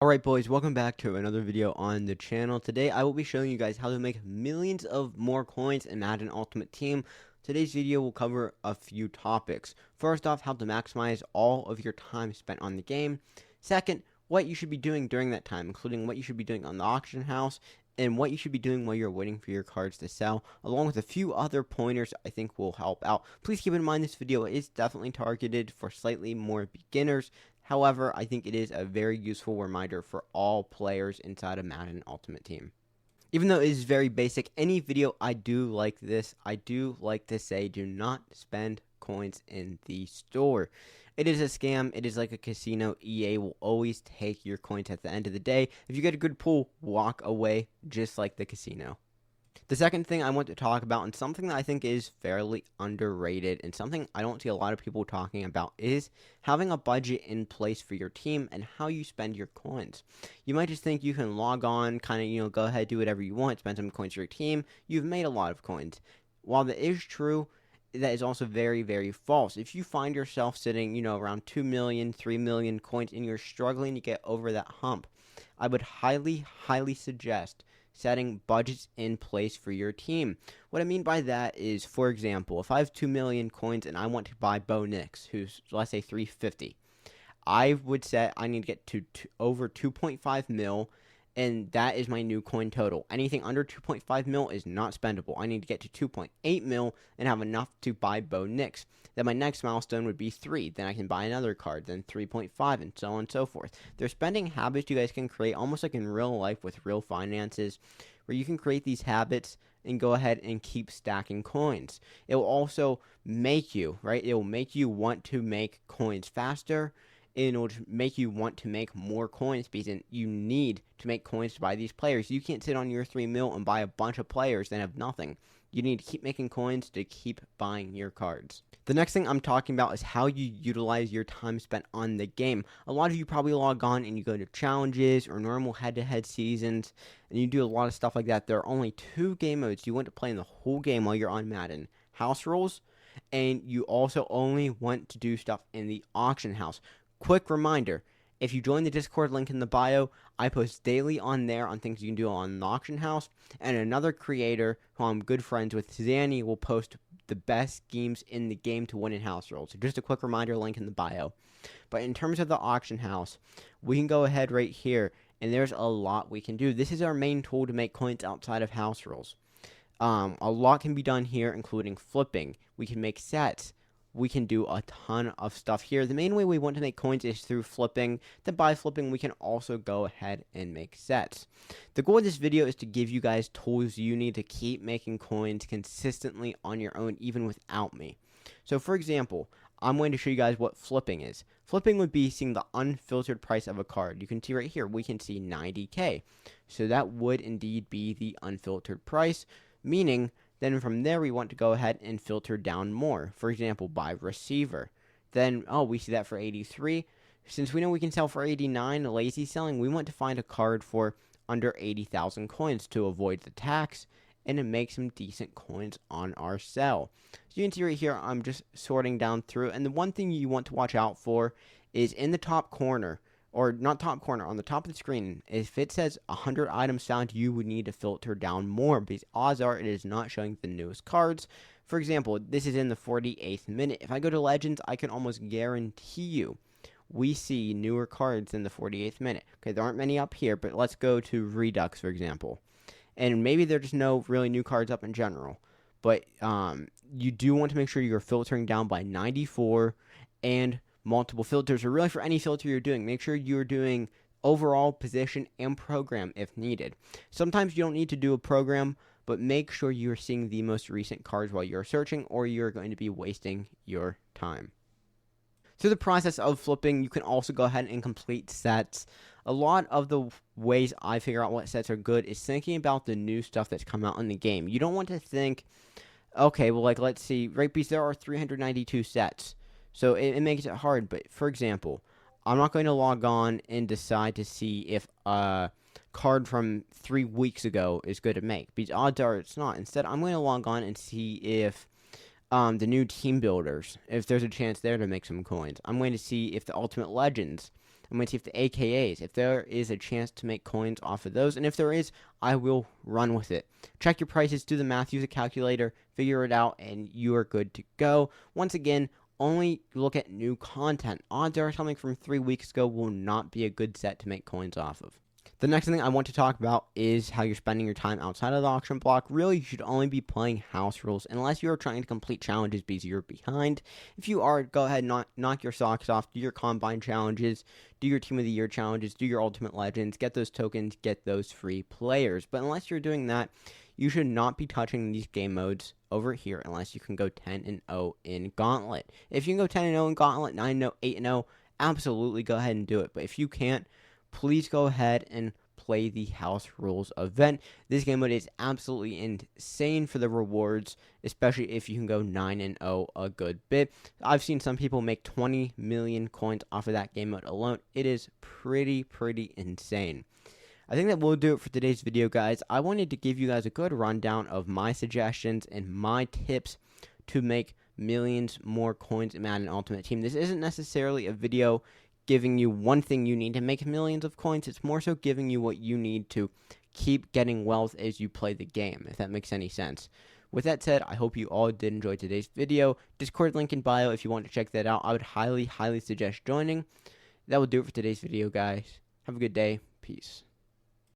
Alright boys, welcome back to another video on the channel. Today I will be showing you guys how to make millions of more coins in Madden Ultimate Team. Today's video will cover a few topics. First off, how to maximize all of your time spent on the game. Second, what you should be doing during that time, including what you should be doing on the auction house, and what you should be doing while you're waiting for your cards to sell, along with a few other pointers I think will help out. Please keep in mind this video is definitely targeted for slightly more beginners. However, I think it is a very useful reminder for all players inside of Madden Ultimate Team. Even though it is very basic, any video I do like this, I do like to say do not spend coins in the store. It is a scam. It is like a casino. EA will always take your coins at the end of the day. If you get a good pull, walk away just like the casino. The second thing I want to talk about, and something that I think is fairly underrated, and something I don't see a lot of people talking about, is having a budget in place for your team and how you spend your coins. You might just think you can log on, kind of, go ahead, do whatever you want, spend some coins for your team. You've made a lot of coins. While that is true, that is also very, very false. If you find yourself sitting, around 2 million, 3 million coins, and you're struggling to get over that hump, I would highly, highly suggest setting budgets in place for your team. What I mean by that is, for example, if I have 2 million coins and I want to buy Bo Nix, who's, let's say, 350, I would set I need to get to over 2.5 mil, and that is my new coin total. Anything under 2.5 mil is not spendable. I need to get to 2.8 mil and have enough to buy Bo Nix. Then my next milestone would be 3. Then I can buy another card, then 3.5, and so on and so forth. There's spending habits you guys can create almost like in real life with real finances, where you can create these habits and go ahead and keep stacking coins. It will also make you, right? It will make you want to make coins faster. In order to make you want to make more coins, because you need to make coins to buy these players. You can't sit on your 3 mil and buy a bunch of players and have nothing. You need to keep making coins to keep buying your cards. The next thing I'm talking about is how you utilize your time spent on the game. A lot of you probably log on and you go to challenges or normal head-to-head seasons, and you do a lot of stuff like that. There are only 2 game modes you want to play in the whole game while you're on Madden: house rules, and you also only want to do stuff in the auction house. Quick reminder, if you join the Discord link in the bio, I post daily on there on things you can do on the auction house, and another creator who I'm good friends with, Zanny, will post the best schemes in the game to win in house rules. So just a quick reminder, link in the bio. But in terms of the auction house, we can go ahead right here, and there's a lot we can do. This is our main tool to make coins outside of house rules. A lot can be done here, including flipping. We can make sets. We can do a ton of stuff here. The main way we want to make coins is through flipping. Then by flipping, we can also go ahead and make sets. The goal of this video is to give you guys tools you need to keep making coins consistently on your own, even without me. So for example, I'm going to show you guys what flipping is. Flipping would be seeing the unfiltered price of a card. You can see right here, we can see 90K. So that would indeed be the unfiltered price, meaning then from there, we want to go ahead and filter down more. For example, by receiver. Then, we see that for 83. Since we know we can sell for 89, lazy selling, we want to find a card for under 80,000 coins to avoid the tax and to make some decent coins on our sell. So you can see right here, I'm just sorting down through. And the one thing you want to watch out for is in the top corner, or not top corner, on the top of the screen, if it says 100 items found, you would need to filter down more, because odds are it is not showing the newest cards. For example, this is in the 48th minute. If I go to Legends, I can almost guarantee you we see newer cards in the 48th minute. Okay, there aren't many up here, but let's go to Redux, for example. And maybe there's just no really new cards up in general. But you do want to make sure you're filtering down by 94 and multiple filters, or really for any filter you're doing, make sure you're doing overall, position, and program if needed. Sometimes you don't need to do a program, but make sure you're seeing the most recent cards while you're searching, or you're going to be wasting your time. Through the process of flipping, you can also go ahead and complete sets. A lot of the ways I figure out what sets are good is thinking about the new stuff that's come out in the game. You don't want to think, okay, well, like, let's see, right, because there are 392 sets. So it makes it hard, but for example, I'm not going to log on and decide to see if a card from 3 weeks ago is good to make, because odds are it's not. Instead, I'm going to log on and see if the new team builders, if there's a chance there to make some coins. I'm going to see if the Ultimate Legends I'm going to see if the AKAs, if there is a chance to make coins off of those, and if there is, I will run with it. Check your prices, do the math, use a calculator, figure it out, and you are good to go. Once again, only look at new content. Odds are something from 3 weeks ago will not be a good set to make coins off of. The next thing I want to talk about is how you're spending your time outside of the auction block. Really, you should only be playing house rules unless you're trying to complete challenges because you're behind. If you are, go ahead and knock your socks off, do your combine challenges, do your team of the year challenges, do your ultimate legends, get those tokens, get those free players. But unless you're doing that, you should not be touching these game modes over here unless you can go 10-0 in Gauntlet. If you can go 10-0 in Gauntlet, 9-0, 8-0, absolutely go ahead and do it. But if you can't, please go ahead and play the house rules event. This game mode is absolutely insane for the rewards, especially if you can go 9-0 a good bit. I've seen some people make 20 million coins off of that game mode alone. It is pretty insane. I think that will do it for today's video, guys. I wanted to give you guys a good rundown of my suggestions and my tips to make millions more coins in Madden Ultimate Team. This isn't necessarily a video giving you one thing you need to make millions of coins. It's more so giving you what you need to keep getting wealth as you play the game, if that makes any sense. With that said, I hope you all did enjoy today's video. Discord link in bio if you want to check that out. I would highly suggest joining. That will do it for today's video, guys. Have a good day. Peace.